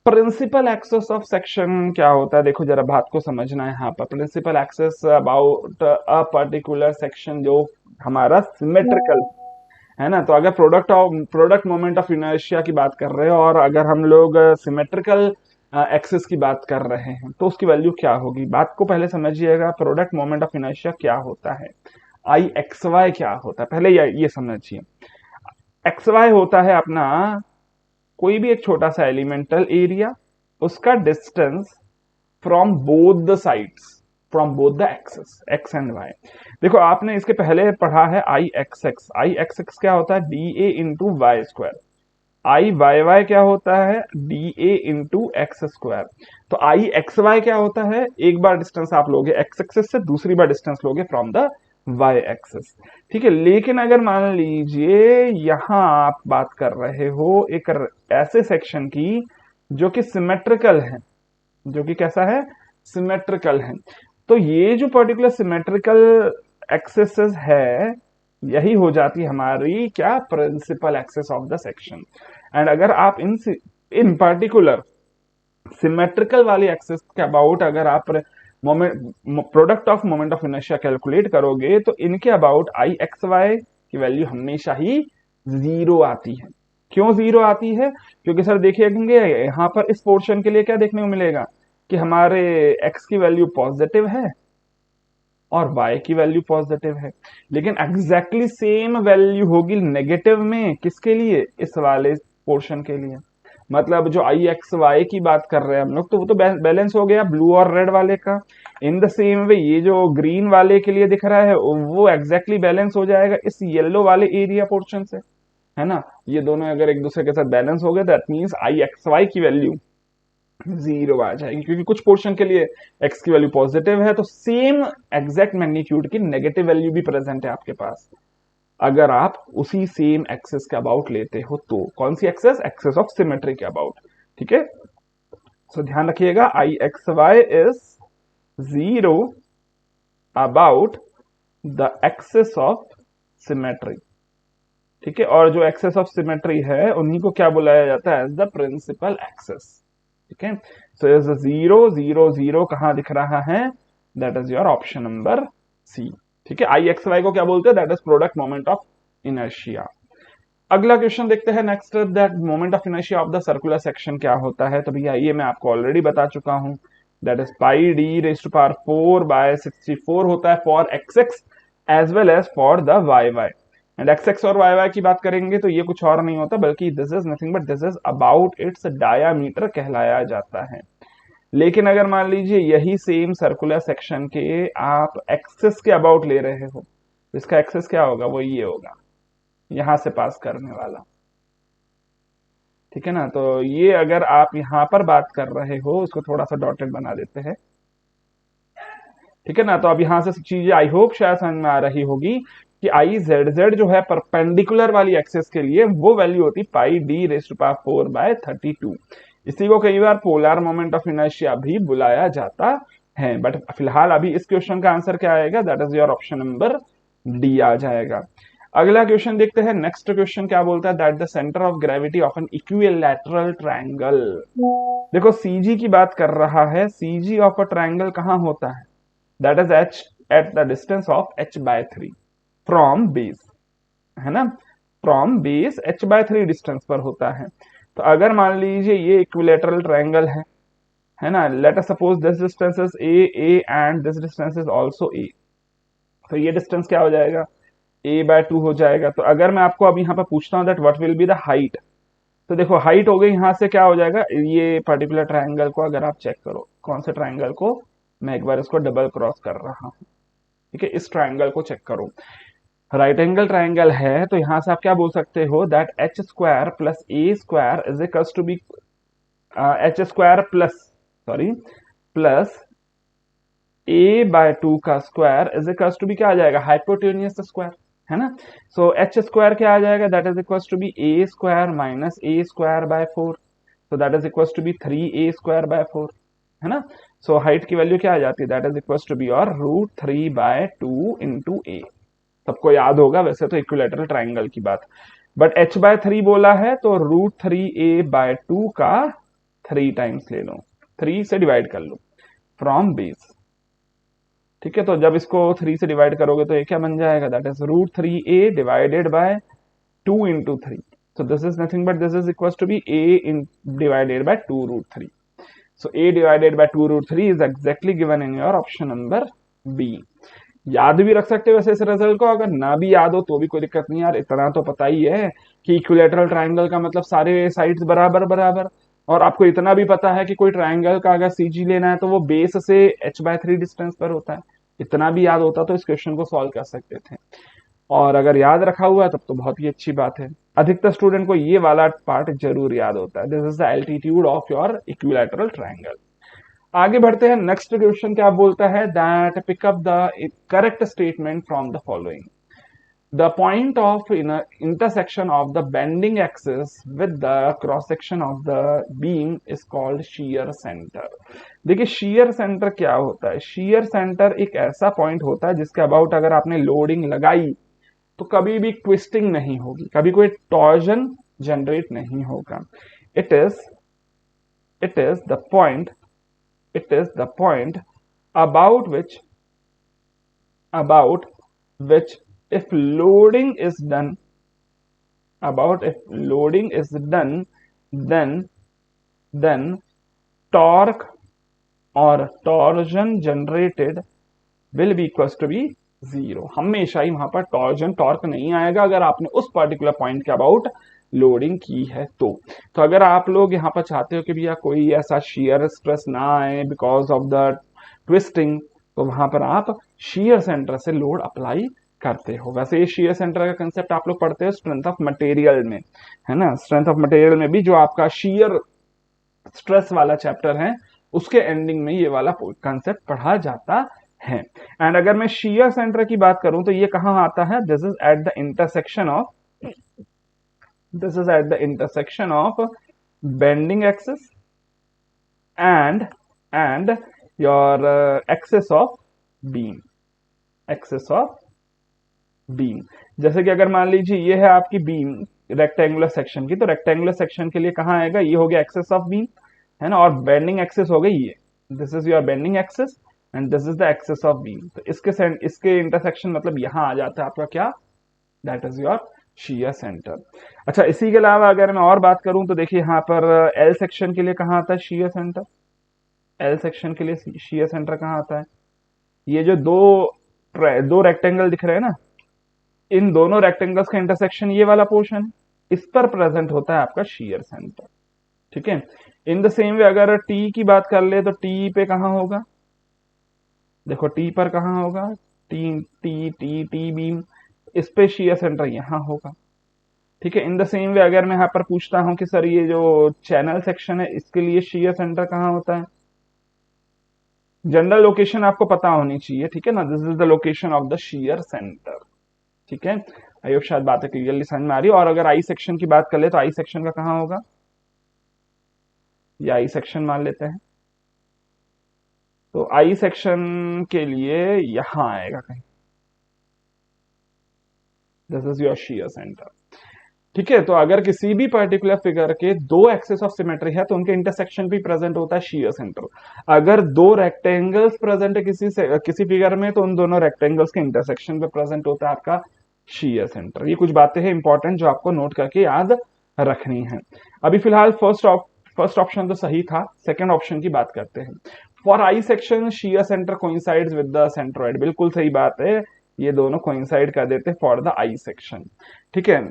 principal axes of section क्या होता है, देखो जरा बात को समझना है यहाँ पर। Principal axes about a particular section जो हमारा सिमेट्रिकल है ना, तो अगर प्रोडक्ट मोमेंट ऑफ इनर्शिया की बात कर रहे हो और अगर हम लोग सिमेट्रिकल एक्सिस की बात कर रहे हैं तो उसकी वैल्यू क्या होगी, बात को पहले समझिएगा। प्रोडक्ट मोमेंट ऑफ इनर्शिया क्या होता है, आई एक्स वाई क्या होता है, पहले ये समझिए। एक्स वाई होता है अपना कोई भी एक छोटा सा एलिमेंटल एरिया, उसका distance from both the sides, from both the axes x and y. देखो आपने इसके पहले पढ़ा है I x x, I x x क्या होता है, d A into y square. I Y y क्या होता है, d A into x square. तो आई एक्स वाई क्या होता है, एक बार डिस्टेंस आप लोगे एक्स एक्सेस से, दूसरी बार डिस्टेंस लोगे फ्रॉम द वाई एक्सेस, ठीक है। लेकिन अगर मान लीजिए यहां आप बात कर रहे हो एक ऐसे सेक्शन की जो कि सिमेट्रिकल है, जो कि कैसा है, सिमेट्रिकल है, तो ये जो पर्टिकुलर सिमेट्रिकल एक्सेसेस है यही हो जाती हमारी क्या, principal axes of the section. And अगर आप इन पर्टिकुलर सिमेट्रिकल वाली एक्सेस के अबाउट अगर आप moment product of moment of inertia calculate करोगे तो इनके अबाउट आई एक्स वाई की वैल्यू हमेशा ही जीरो आती है। क्यों जीरो आती है, क्योंकि सर देखिएंगे यहाँ पर इस पोर्शन के लिए क्या देखने को मिलेगा कि हमारे x की वैल्यू पॉजिटिव है और y की वैल्यू पॉजिटिव है, लेकिन एग्जैक्टली सेम वैल्यू होगी नेगेटिव में, किसके लिए, इस वाले पोर्शन के लिए। मतलब जो आई एक्स वाई की बात कर रहे हैं हम लोग, तो वो तो बैलेंस हो गया ब्लू और रेड वाले का। इन द सेम वे ये जो ग्रीन वाले के लिए दिख रहा है वो एग्जैक्टली बैलेंस हो जाएगा इस येलो वाले एरिया पोर्शन से, है ना। ये दोनों अगर एक दूसरे के साथ बैलेंस हो गए that means I x y की वैल्यू जीरो आ जाएगी, क्योंकि कुछ पोर्शन के लिए x की वैल्यू पॉजिटिव है तो सेम एग्जैक्ट मैग्नीट्यूड की नेगेटिव वैल्यू भी प्रेजेंट है आपके पास अगर आप उसी सेम एक्सेस के अबाउट लेते हो तो। कौन सी एक्सेस, एक्सेस ऑफ सिमेट्री के अबाउट, ठीक है। सो ध्यान रखिएगा I x Y is zero about the axis of symmetry, ठीक है। और जो एक्सेस ऑफ सिमेट्री है उन्हीं को क्या बुलाया जाता है, एज द प्रिंसिपल एक्सेस, ठीक है। So is zero zero zero कहां दिख रहा है, that is your option number C, ठीक है। आई एक्स वाई को क्या बोलते हैं, that is product moment of inertia. अगला क्वेश्चन देखते हैं next, that moment of inertia of the circular section क्या होता है। तो भैया ये मैं आपको ऑलरेडी बता चुका हूं, that is pi D raise to power 4 by 64 होता है for x x as well as for the y y. And x x और वाई वाई की बात करेंगे तो ये कुछ और नहीं होता बल्कि this is nothing but this is about it's diameter कहलाया जाता है। लेकिन अगर मान लीजिए यही सेम सर्कुलर सेक्शन के आप एक्सेस के अबाउट ले रहे हो, इसका एक्सेस क्या होगा, वो ये होगा, यहां से पास करने वाला, ठीक है ना। तो ये अगर आप यहां पर बात कर रहे हो, इसको थोड़ा सा डॉटेड बना देते हैं, ठीक है ना। तो अब यहां से चीजें आई होप शायद समझ में आ रही होगी कि आई जेड जेड जो है परपेंडिकुलर वाली एक्सेस के लिए वो वैल्यू होती pi D raise to power 4 by 32। इसी को कई बार पोलर मोमेंट ऑफ इनर्शिया भी बुलाया जाता है, बट फिलहाल अभी इस क्वेश्चन का आंसर क्या आएगा, that is your option number D आ जाएगा। अगला क्वेश्चन देखते हैं। नेक्स्ट क्वेश्चन क्या बोलता है, that the centre of gravity of an equilateral triangle. देखो सीजी की बात कर रहा है, सीजी ऑफ अ ट्रायंगल कहां होता है, that is H at the distance of h/3 from base, है ना, फ्रॉम बेस h/3 डिस्टेंस पर होता है। तो अगर मान लीजिए ये इक्विलैटरल ट्रायंगल है ना, late us suppose this distance is A and this distance is also a, तो ये डिस्टेंस क्या हो जाएगा, a/2 हो जाएगा। तो अगर मैं आपको अब यहाँ पर पूछता हूँ that what will be the height, तो देखो हाइट हो गई, यहाँ से क्या हो जाएगा, ये पर्टिकुलर ट्रायंगल को अगर आप चेक करो, कौन से ट्रायंगल को, मैं एक बार इसको डबल क्रॉस कर रहा हूँ, ठीक है, इस ट्रायंगल को चेक करो, राइट एंगल ट्रायंगल है, तो यहां से आप क्या बोल सकते हो, that h square plus a square is equals to be h square plus, sorry, plus a/2 का square is equals to be क्या आ जाएगा, हाइपोटेन्यूस स्क्वायर, है ना। सो एच स्क्वायर क्या आ जाएगा, that is equals to be a square minus a square by 4, so that is equals to be 3a² by 4, है ना। सो हाइट की वैल्यू क्या आ जाती है, that is equals to be और √3/2 इंटू ए। सबको याद होगा वैसे तो इक्विलैटरल ट्राइंगल की बात, बट h/3 बोला है तो √3a/2 का 3 टाइम्स ले लो, 3 से डिवाइड कर लो फ्रॉम बेस, ठीक है। तो जब इसको 3 से डिवाइड करोगे तो ये क्या बन जाएगा, that is √3a/2 into 3, so this is nothing but this is equals to be a in divided by 2 √3, so a divided by 2 √3 is exactly given in your option number B। याद भी रख सकते हो वैसे इस रिजल्ट को, अगर ना भी याद हो तो भी कोई दिक्कत नहीं यार, इतना तो पता ही है कि इक्विलैटरल ट्रायंगल का मतलब सारे साइड्स बराबर बराबर, और आपको इतना भी पता है कि कोई ट्रायंगल का अगर सीजी लेना है तो वो बेस से h/3 डिस्टेंस पर होता है। इतना भी याद होता तो इस क्वेश्चन को सॉल्व कर सकते थे, और अगर याद रखा हुआ है तब तो बहुत ही अच्छी बात है। अधिकतर स्टूडेंट को ये वाला पार्ट जरूर याद होता है, this is the altitude of your equilateral triangle. आगे बढ़ते हैं, नेक्स्ट क्वेश्चन क्या बोलता है, that pick up the correct statement from the following, the point of intersection of the bending axis with the cross section of the beam is called shear centre. देखिए शीयर सेंटर क्या होता है, शीयर सेंटर एक ऐसा पॉइंट होता है जिसके अबाउट अगर आपने लोडिंग लगाई तो कभी भी ट्विस्टिंग नहीं होगी, कभी कोई टॉर्जन जनरेट नहीं होगा। It is it is the point it is the point about which if loading is done then torque or torsion generated will be equals to be 0। हमेशा ही वहां पर टॉर्क नहीं आएगा अगर आपने उस पर्टिकुलर पॉइंट के अबाउट लोडिंग की है तो अगर आप लोग यहाँ पर चाहते हो कि भैया कोई ऐसा शेयर स्ट्रेस ना आए बिकॉज ऑफ द ट्विस्टिंग, तो वहां पर आप शेयर सेंटर से लोड अप्लाई करते हो। वैसे ये शेयर सेंटर का कंसेप्ट आप लोग पढ़ते हो स्ट्रेंथ ऑफ मटेरियल में, है ना, स्ट्रेंथ ऑफ मटेरियल में भी जो आपका शेयर स्ट्रेस वाला चैप्टर है उसके एंडिंग में ये वाला कंसेप्ट पढ़ा जाता है। एंड अगर मैं शेयर सेंटर की बात करूं तो ये कहां आता है, this is at the intersection of bending axis and your axis of beam. जैसे कि अगर मान लीजिए ये है आपकी बीम रेक्टेंगुलर सेक्शन की, तो रेक्टेंगुलर सेक्शन के लिए कहां आएगा, ये हो गया एक्सिस ऑफ बीम, है ना, और बेंडिंग एक्सिस हो गई ये, this is your bending axis and this is the axis of beam. तो इसके इंटरसेक्शन मतलब यहां आ जाता है आपका क्या, that is your share centre. अच्छा इसी के अलावा अगर मैं और बात करूं तो देखिए यहाँ पर एल सेक्शन के लिए कहां आता है शेयर सेंटर, एल सेक्शन के लिए शेयर सेंटर कहां आता है, ये जो दो रेक्टेंगल दिख रहे हैं ना, इन दोनों रेक्टेंगल्स का इंटरसेक्शन ये वाला पोर्शन है, इस पर प्रेजेंट होता है आपका शेयर सेंटर, ठीक है। इन द सेम वे अगर टी की बात कर ले तो टी पे कहां होगा, देखो टी पर कहां होगा, T T T T beam, इस पे शेयर सेंटर यहां होगा, ठीक है। इन द सेम वे अगर मैं यहाँ पर पूछता हूं कि सर ये जो चैनल सेक्शन है इसके लिए शेयर सेंटर कहां होता है, जनरल लोकेशन आपको पता होनी चाहिए, ठीक है ना, this is the location of the share centre, ठीक है। आई होप शायद बातें क्लियरली समझ में आ रही है। और अगर आई सेक्शन की बात कर ले तो आई सेक्शन का कहां होगा, ये आई सेक्शन मान लेते हैं, तो आई सेक्शन के लिए यहां आएगा कहीं, this is your shear centre. ठीक है, तो अगर किसी भी पर्टिकुलर फिगर के दो एक्सिस ऑफ सिमेट्री है तो उनके इंटरसेक्शन भी प्रेजेंट होता है शीयर सेंटर। अगर दो रेक्टेंगल्स प्रेजेंट है किसी फिगर में तो उन दोनों रेक्टेंगल्स के इंटरसेक्शन पे प्रेजेंट होता है आपका शीयर सेंटर। ये कुछ बातें हैं इंपॉर्टेंट जो आपको नोट करके याद रखनी है। अभी फिलहाल फर्स्ट ऑप्शन तो सही था, सेकंड ऑप्शन की बात करते हैं। For I section shear centre coincides with the centroid, बिल्कुल सही बात है, ये दोनों कोइंसाइड कर देते हैं फॉर द आई सेक्शन। ठीक है,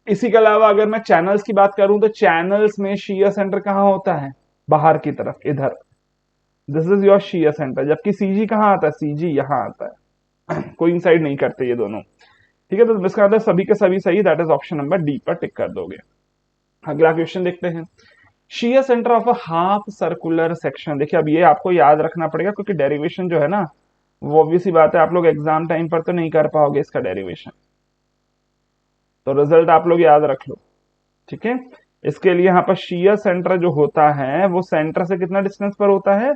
इसी के अलावा अगर मैं चैनल्स की बात करूं तो चैनल्स में शीयर सेंटर कहां होता है, बाहर की तरफ इधर, this is your shear centre. जबकि सीजी कहां आता है, सीजी यहां आता है, कोइंसाइड नहीं करते ये दोनों। ठीक है, तो इसका मतलब सभी के सभी सही, that is option number D पर टिक कर दोगे। अगला क्वेश्चन देखते हैं। Shear centre of a half circular section, देखिए अब ये आपको याद रखना पड़ेगा क्योंकि डेरिवेशन जो है ना वो ऑब्वियस सी बात है आप लोग एग्जाम टाइम पर तो नहीं कर पाओगे इसका डेरिवेशन, तो रिजल्ट आप लोग याद रख लो। ठीक है, इसके लिए यहाँ पर शीयर सेंटर जो होता है वो सेंटर से कितना डिस्टेंस पर होता है,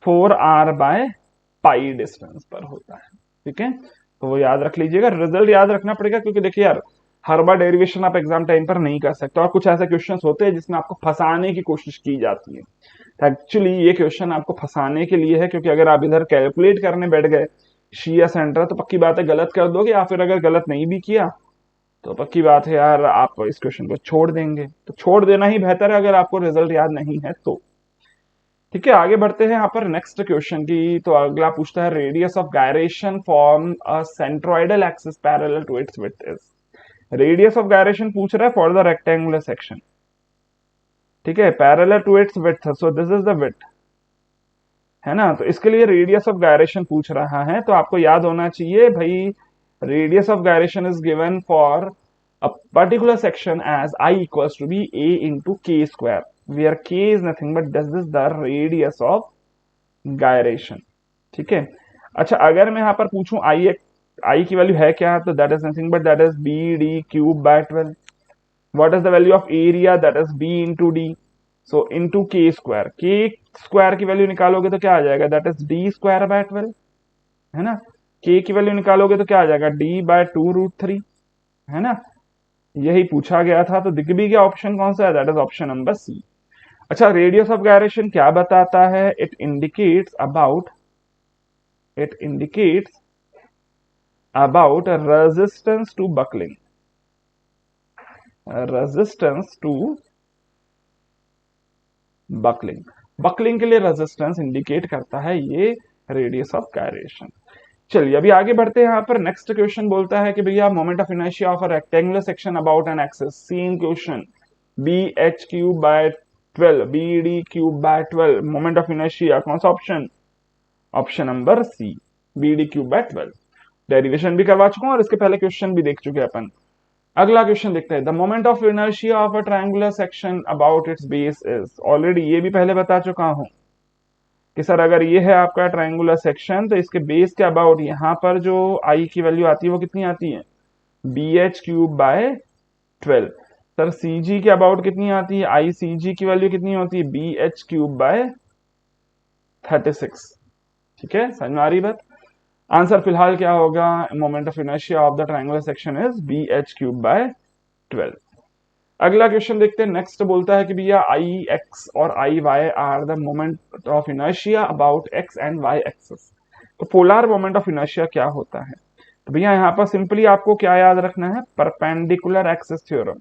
4r/π डिस्टेंस पर होता है। ठीक है, तो वो याद रख लीजिएगा, रिजल्ट याद रखना पड़ेगा क्योंकि देखिए यार हर बार डेरिवेशन आप एग्जाम टाइम पर नहीं कर सकते और कुछ ऐसे क्वेश्चंस होते हैं जिसमें आपको फंसाने की कोशिश की जाती है। एक्चुअली ये क्वेश्चन आपको फंसाने के लिए है क्योंकि अगर आप इधर कैलकुलेट करने बैठ गए शीयर सेंटर तो पक्की बात है गलत कर दोगे, या फिर अगर गलत नहीं भी किया तो पक्की बात है यार आप इस क्वेश्चन को छोड़ देंगे। तो छोड़ देना ही बेहतर है अगर आपको रिजल्ट याद नहीं है तो। ठीक है, आगे बढ़ते हैं यहाँ पर नेक्स्ट क्वेश्चन की। तो अगला पूछता है radius of gyration form a centroidal axis parallel to its width is. Radius of gyration पूछ रहा है फॉर द रेक्टेंगुलर सेक्शन। ठीक है, parallel to its width, so this is the width, है ना। तो इसके लिए रेडियस ऑफ गायरेशन पूछ रहा है तो आपको याद होना चाहिए भाई, radius of gyration is given for a particular section as I equals to be a into k square, where k is nothing but this is the radius of gyration। ठीक है, अच्छा अगर मैं यहाँ पर पूछूं I की वैल्यू है क्या, तो that is nothing but that is bd cube by 12। what is the value of area, that is b into d, so into k square की वैल्यू निकालोगे तो क्या आ जाएगा, that is d square by 12, है ना। k की वैल्यू निकालोगे तो क्या आ जाएगा, d by 2√3, है ना। यही पूछा गया था, तो दिख भी गया ऑप्शन कौन सा है, that is option number C. अच्छा, रेडियस ऑफ गायरेशन क्या बताता है, it indicates about resistance to buckling, buckling के लिए रेजिस्टेंस इंडिकेट करता है ये रेडियस ऑफ गायरेशन। चलिए अभी आगे बढ़ते हैं। यहाँ पर नेक्स्ट क्वेश्चन बोलता है कि भैया moment of inertia of a rectangular section about an axis, same question, bh³ bd³/12, moment of inertia कौन सा option, option number C, bd³/12। Derivation भी करवा चुका हूं और इसके पहले क्वेश्चन भी देख चुके अपन। अगला क्वेश्चन देखते हैं, the moment of inertia of a triangular section about its base is, already ये भी पहले बता चुका हूं कि सर अगर ये है आपका ट्रायंगुलर सेक्शन तो इसके बेस के अबाउट यहाँ पर जो आई की वैल्यू आती है वो कितनी आती है, bh³/12। सर cg के अबाउट कितनी आती है, ICG की वैल्यू कितनी होती है, bh³/36। ठीक है, समझ में आ रही बात। आंसर फिलहाल क्या होगा, moment of inertia of the triangular section is bh³/12। अगला क्वेश्चन देखते हैं, नेक्स्ट बोलता है कि भैया आई एक्स और I y are the moment of inertia about x and y axis. तो पोलर मोमेंट ऑफ इनर्शिया क्या होता है, तो भैया यहाँ पर सिंपली आपको क्या याद रखना है, perpendicular axis theorem.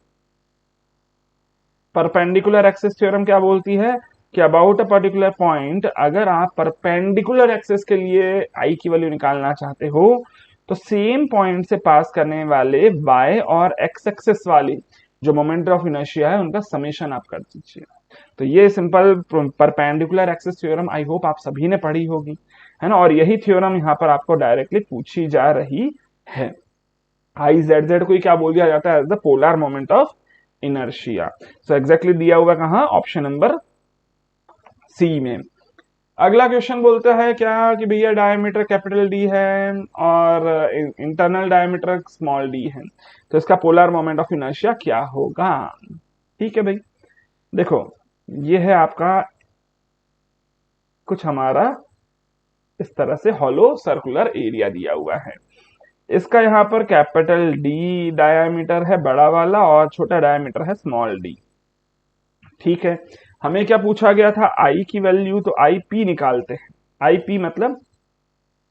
Perpendicular axis theorem क्या बोलती है कि अबाउट अ पर्टिकुलर पॉइंट अगर आप परपेंडिकुलर एक्सिस के लिए आई की वैल्यू निकालना चाहते हो तो सेम पॉइंट से पास करने वाले वाई और एक्स एक्सिस वाली जो मोमेंट ऑफ इनर्शिया है उनका समेशन आप कर दीजिए। तो ये simple perpendicular axis theorem I hope आप सभी ने पढ़ी होगी, है ना। और यही थ्योरम यहाँ पर आपको डायरेक्टली पूछी जा रही है। आई जेड जेड को क्या बोल दिया जाता है, as the polar moment of inertia. So exactly दिया हुआ कहां, ऑप्शन नंबर सी में। अगला क्वेश्चन बोलता है क्या कि भैया डायमीटर कैपिटल डी है और इंटरनल डायमीटर स्मॉल डी है, तो इसका पोलर मोमेंट ऑफ इनर्शिया क्या होगा। ठीक है भाई, देखो ये है आपका कुछ हमारा इस तरह से हॉलो सर्कुलर एरिया दिया हुआ है। इसका यहाँ पर कैपिटल डी डायामीटर है बड़ा वाला और छोटा डायामीटर है स्मॉल डी। ठीक है, हमें क्या पूछा गया था, आई की वैल्यू, तो आई पी निकालते हैं। आई पी मतलब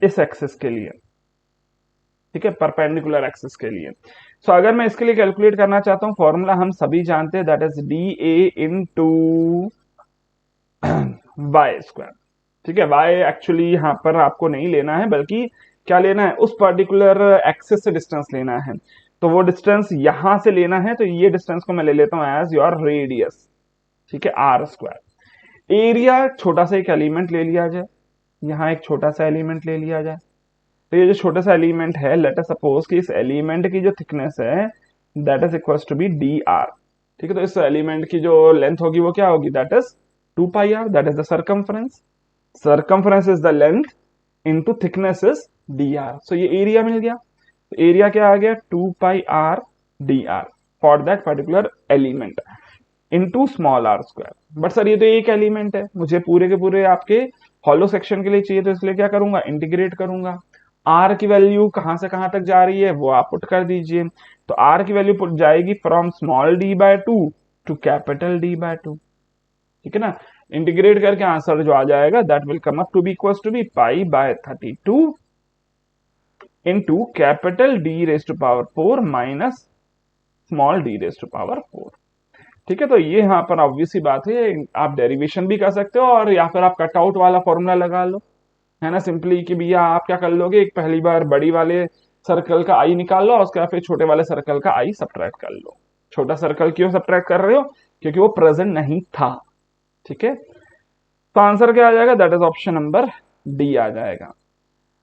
इस एक्सिस के लिए, ठीक है, परपेंडिकुलर एक्सिस के लिए। सो अगर मैं इसके लिए कैलकुलेट करना चाहता हूं, फॉर्मूला हम सभी जानते हैं, that is d A into y square. ठीक है, वाई एक्चुअली यहाँ पर आपको नहीं लेना है, बल्कि क्या लेना है, उस पर्टिकुलर एक्सिस से डिस्टेंस लेना है। तो वो डिस्टेंस यहां से लेना है, तो ये डिस्टेंस को मैं ले लेता हूं एज योर रेडियस। ठीक है, आर स्क्वायर। एरिया छोटा सा एक एलिमेंट ले लिया जाए, यहाँ एक छोटा सा एलिमेंट ले लिया जाए। तो ये जो छोटा सा एलिमेंट है, लेट अस सपोज कि इस एलिमेंट की जो थिकनेस है that is equal to be d r. ठीक है, तो इस एलिमेंट की जो लेंथ होगी वो क्या होगी, that is 2 pi r, that is the circumference. Circumference is the length into thickness is d r. So ये एरिया मिल गया। तो एरिया क्या आ गया, 2 pi r d r for that particular element into small r square. But sir ये तो एक एलिमेंट है, मुझे पूरे के पूरे आपके हॉलो सेक्शन के लिए चाहिए, तो इसलिए क्या करूंगा, इंटीग्रेट करूंगा। आर की वैल्यू कहां से कहां तक जा रही है वो आप पुट कर दीजिए। तो आर की वैल्यू पुट जाएगी from small d by 2 to capital D by 2। ठीक है ना, इंटीग्रेट करके आंसर जो आ जाएगा that will come up to be equal to be pi by 32 into capital D raise to power 4 minus small d raise to power 4। ठीक है, तो ये यहाँ पर ऑब्वियस सी बात है, आप डेरिवेशन भी कर सकते हो और या फिर आप कटआउट वाला फॉर्मूला लगा लो, है ना, सिंपली कि भैया आप क्या कर लोगे, एक पहली बार बड़ी वाले सर्कल का आई निकाल लो और उसके बाद फिर छोटे वाले सर्कल का आई सब्ट्रैक्ट कर लो। छोटा सर्कल क्यों सब्ट्रैक्ट कर रहे हो, क्योंकि वो प्रेजेंट नहीं था। ठीक है, तो आंसर क्या आ जाएगा, that is option number D आ जाएगा।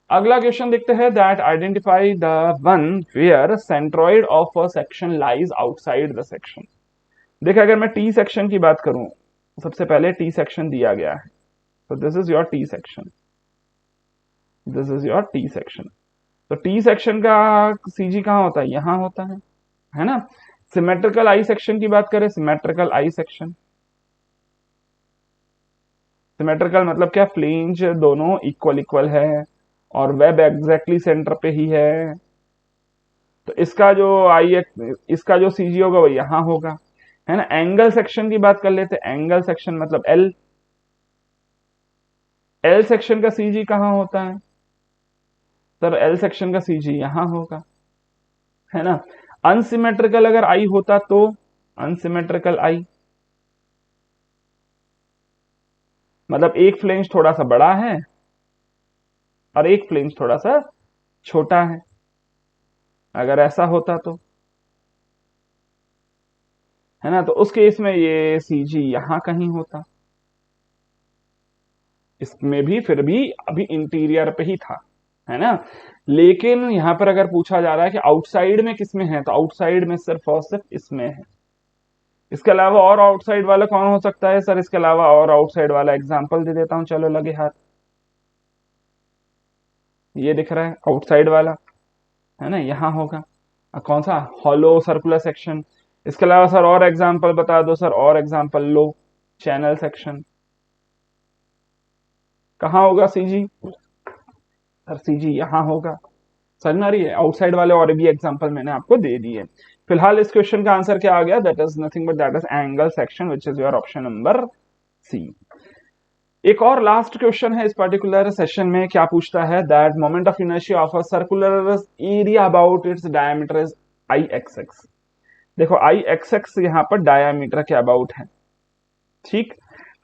अगला क्वेश्चन देखते हैं, that identify the one where centroid of a section lies outside the section. देखिए अगर मैं टी सेक्शन की बात करूं, सबसे पहले टी सेक्शन दिया गया है, तो this is your T section, this is your T section. तो टी सेक्शन का सीजी कहां होता है, यहां होता है ना। सिमेट्रिकल आई सेक्शन की बात करें, सिमेट्रिकल आई सेक्शन, सिमेट्रिकल मतलब क्या, फ्लेंज दोनों इक्वल इक्वल है और वेब एग्जैक्टली सेंटर पे ही है। तो इसका जो आई, इसका जो सीजी होगा वो यहां होगा, है ना। एंगल सेक्शन की बात कर लेते, एंगल सेक्शन मतलब एल, एल सेक्शन का सीजी कहां होता है सर, एल सेक्शन का सीजी यहां होगा, है ना। अनसिमेट्रिकल अगर आई होता तो अनसिमेट्रिकल आई मतलब एक फ्लेंज थोड़ा सा बड़ा है और एक फ्लेंज थोड़ा सा छोटा है, अगर ऐसा होता तो, है ना। तो उस केस में ये सीजी यहां कहीं होता, इसमें भी फिर भी अभी इंटीरियर पे ही था, है ना। लेकिन यहां पर अगर पूछा जा रहा है कि आउटसाइड में किसमें है, तो आउटसाइड में सिर्फ और सिर्फ इसमें है। इसके अलावा और आउटसाइड वाला कौन हो सकता है सर, इसके अलावा और आउटसाइड वाला एग्जांपल दे देता हूं, चलो लगे हाथ। ये दिख रहा है आउटसाइड वाला, है ना, यहां होगा। कौन सा, हॉलो सर्कुलर सेक्शन। इसके अलावा सर और एग्जांपल बता दो सर, और एग्जांपल लो, चैनल सेक्शन कहां होगा सीजी, सर सीजी यहां होगा। समझ में आ रही है, आउटसाइड वाले और भी एग्जांपल मैंने आपको दे दिए। फिलहाल इस क्वेश्चन का आंसर क्या आ गया, that is nothing but that is angle section, which is your option number C. एक और लास्ट क्वेश्चन है इस पर्टिकुलर सेशन में, क्या पूछता है, that moment of inertia of a circular area about its diameter is I x x. देखो आई एक्स एक्स यहाँ पर डायमीटर के अबाउट है, ठीक।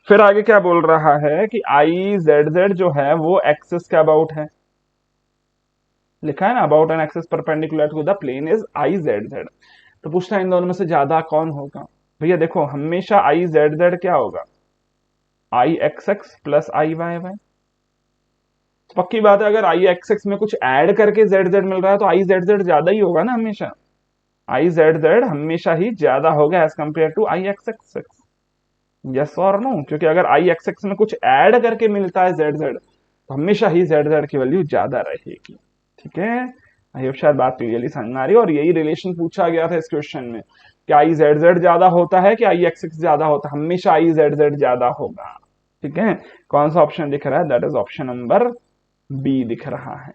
फिर आगे क्या बोल रहा है कि आई जेड जेड जो है वो एक्सिस के अबाउट है, लिखा है ना, about an axis perpendicular to the plane is I z z. तो पूछता है इन दोनों में से ज्यादा कौन होगा। भैया देखो हमेशा आई जेड जेड क्या होगा, आई x x plus I Y Y. पक्की बात है, अगर आई एक्स एक्स में कुछ ऐड करके जेड जेड मिल रहा है तो आई जेड जेड ज्यादा ही होगा ना हमेशा, आई जेड जेड हमेशा ही ज्यादा होगा as compare to I x x x. Yes और नो, क्योंकि अगर आई एक्स एक्स में कुछ ऐड करके मिलता है जेड जेड तो हमेशा ही जेड जेड की वैल्यू ज्यादा रहेगी। ठीक है, आई होप शायद बात क्लियरली समझ में आ रही है। और यही रिलेशन पूछा गया था इस क्वेश्चन में, कि आई जेड जेड ज्यादा होता है कि आई एक्स एक्स ज्यादा होता है, हमेशा आई जेड जेड ज्यादा होगा। ठीक है, कौन सा ऑप्शन दिख रहा है, that is option number B दिख रहा है।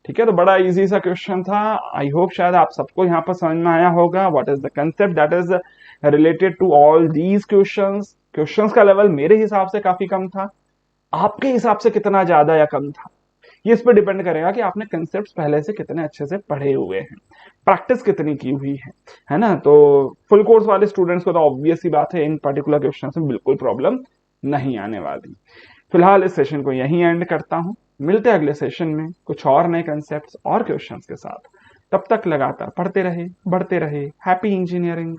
ठीक है, तो बड़ा इजी सा क्वेश्चन था। आई होप शायद आप सबको यहाँ पर समझ में आया होगा what is the concept that is related to all these questions. Questions का लेवल मेरे हिसाब से काफी कम था, आपके हिसाब से कितना ज्यादा या कम था ये इस पर डिपेंड करेगा कि आपने कंसेप्ट पहले से कितने अच्छे से पढ़े हुए हैं, प्रैक्टिस कितनी की हुई है ना। तो फुल कोर्स वाले स्टूडेंट्स को तो ऑब्वियस ही बात है इन पर्टिकुलर क्वेश्चन में बिल्कुल प्रॉब्लम नहीं आने वाली। फिलहाल इस सेशन को यहीं एंड करता हूं, मिलते हैं अगले सेशन में कुछ और नए कंसेप्ट और क्वेश्चंस के साथ। तब तक लगातार पढ़ते रहे, बढ़ते रहे। Happy engineering.